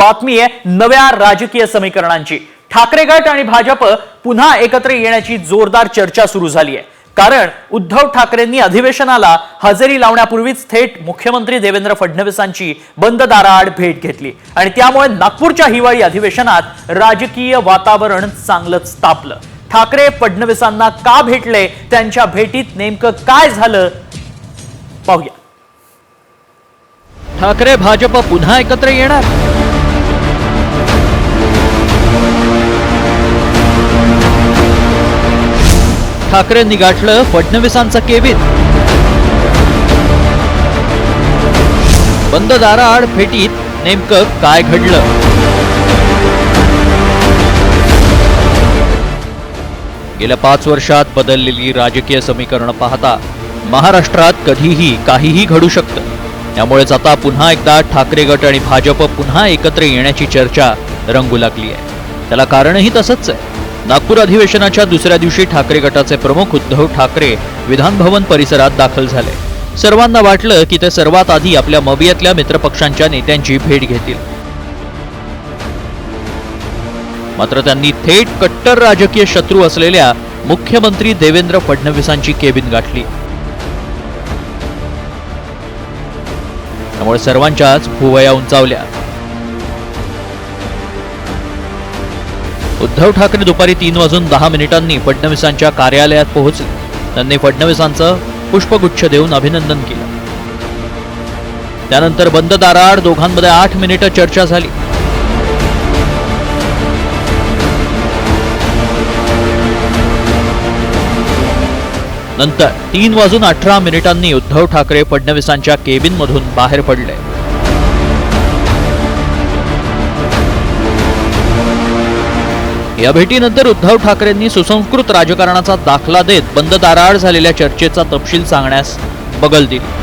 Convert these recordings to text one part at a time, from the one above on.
बातमी आहे नव्या राजकीय समीकरणांची। ठाकरे गट आणि भाजप पुन्हा एकत्र येण्याची जोरदार चर्चा सुरू झाली आहे। कारण उद्धव ठाकरेंनी अधिवेशनाला हजेरी लावण्यापूर्वीच थेट मुख्यमंत्री देवेंद्र फडणवीसांची बंद दाराआड भेट घेतली आणि त्यामुळे नागपूरच्या हिवाळी अधिवेशनात राजकीय वातावरण चांगलंच तापलं। ठाकरे फडणवीसांना का भेटले, त्यांच्या भेटीत नेमकं काय झालं पाहूया। ठाकरे भाजप पुन्हा एकत्र येणार? ठाकरेंनी गाठलं फडणवीसांचं केबिन। बंद दाराआड भेटीत नेमकं काय घडलं? गेल्या 5 वर्षात बदललेली राजकीय समीकरणं पाहता महाराष्ट्रात कधीही काहीही घडू शकतं। त्यामुळेच आता पुन्हा एकदा ठाकरे गट आणि भाजप पुन्हा एकत्र येण्याची चर्चा रंगू लागली आहे। त्याला कारणही तसंच आहे। नागपूर अधिवेशनाच्या दुसऱ्या दिवशी ठाकरे गटाचे प्रमुख उद्धव ठाकरे विधान भवन परिसरात दाखल झाले। सर्वांना वाटलं की ते सर्वात आधी आपल्या मवियातल्या मित्रपक्षांच्या नेत्यांची भेट घेतील, मात्र त्यांनी थेट कट्टर राजकीय शत्रू असलेल्या मुख्यमंत्री देवेंद्र फडणवीसांची केबिन गाठली। त्यामुळे सर्वांच्याच भुवया उंचावल्या। उद्धव ठाकरे दुपारी 3:10 फडणवीसांच्या कार्यालयात पोहोचले। त्यांनी फडणवीसांचं पुष्पगुच्छ देऊन अभिनंदन केलं। त्यानंतर बंद दाराआड दोघांमध्ये 8 मिनिटं चर्चा झाली। नंतर 3:18 उद्धव ठाकरे फडणवीसांच्या केबिन मधून बाहेर पडले। या भेटीनंतर उद्धव ठाकरेंनी सुसंस्कृत राजकारणाचा दाखला देत बंद दाराआड झालेल्या चर्चेचा तपशील सांगण्यास बगल दिली।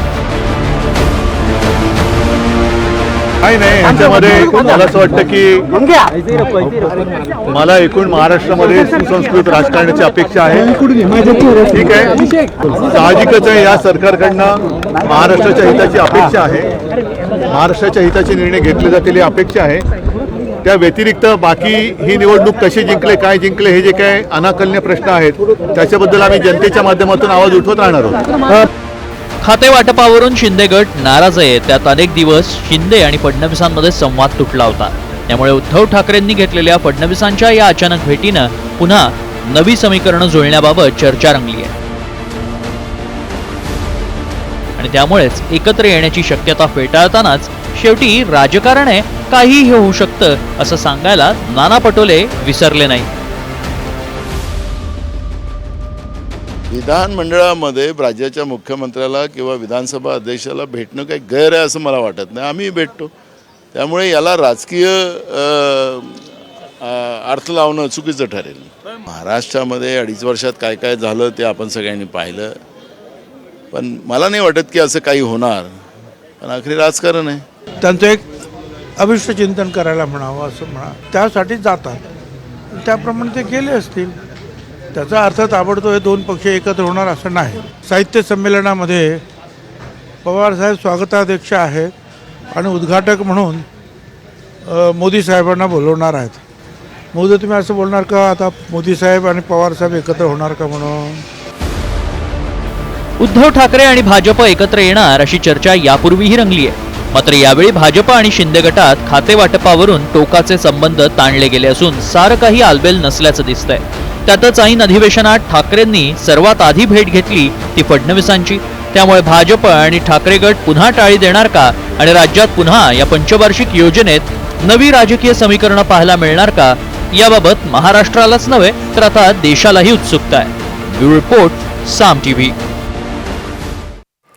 नाही ह्याच्यामध्ये मला असं वाटतं की मला एकूण महाराष्ट्रामध्ये सुसंस्कृत राजकारणाची अपेक्षा आहे। ठीक आहे, साहजिकच आहे, या सरकारकडनं महाराष्ट्राच्या हिताची अपेक्षा आहे, महाराष्ट्राच्या हिताचे निर्णय घेतले जातील ही अपेक्षा आहे। त्या व्यतिरिक्त बाकी ही निवडणूक कशी जिंकले, काय जिंकले, हे जे काय अनाकलनीय प्रश्न आहेत त्याच्याबद्दल आम्ही जनतेच्या माध्यमातून आवाज उठवत राहणार आहोत। खाते वाटपावरून शिंदे गट नाराज आहे। त्यात अनेक दिवस शिंदे आणि फडणवीसांमध्ये संवाद तुटला होता। त्यामुळे उद्धव ठाकरेंनी घेतलेल्या फडणवीसांच्या या अचानक भेटीनं पुन्हा नवी समीकरणं जुळण्याबाबत चर्चा रंगली आहे आणि त्यामुळेच एकत्र येण्याची शक्यता फेटाळतानाच शेवटी राजकारण आहे, काहीही होऊ शकतं असं सांगायला नाना पटोले विसरले नाही। विधानमंडळामध्ये राज्याच्या मुख्यमंत्र्याला किंवा विधानसभा अध्यक्षाला भेटणं काही गैर आहे असं मला वाटत नाही। आम्ही भेटतो, त्यामुळे याला राजकीय अर्थ लावणं चुकीचं ठरेल। महाराष्ट्रामध्ये 2.5 वर्षात काय काय झालं ते आपण सगळ्यांनी पाहिलं, पण मला नाही वाटत की असं काही होणार, पण आखरी राजकारण आहे। त्यांचं एक अभिष्ट चिंतन करायला म्हणावं असं म्हणा, त्यासाठी जातात, त्याप्रमाणे ते गेले असतील। त्याचा अर्थ ताबडतोब हे 2 पक्ष एकत्र होणार असं नाही। साहित्य संमेलनामध्ये पवारसाहेब स्वागताध्यक्ष आहेत आणि उद्घाटक म्हणून मोदी साहेबांना बोलवणार आहेत। मोदी तुम्ही असं बोलणार का आता मोदी साहेब आणि पवारसाहेब एकत्र होणार का म्हणून? उद्धव ठाकरे आणि भाजप एकत्र येणार अशी चर्चा यापूर्वीही रंगली आहे। मात्र यावेळी भाजप आणि शिंदे गटात खाते वाटपावरून टोकाचे संबंध ताणले गेले असून सारं काही आलबेल नसल्याचं दिसतंय। त्यातच ऐन अधिवेशनात ठाकरेंनी सर्वात आधी भेट घेतली ती फडणवीसांची। त्यामुळे भाजप आणि ठाकरे गट पुन्हा टाळी देणार का आणि राज्यात पुन्हा या पंचवार्षिक योजनेत नवी राजकीय समीकरणं पाहायला मिळणार का, याबाबत महाराष्ट्रालाच नव्हे तर आता देशालाही उत्सुकता आहे। ब्युरो रिपोर्ट, साम टीव्ही।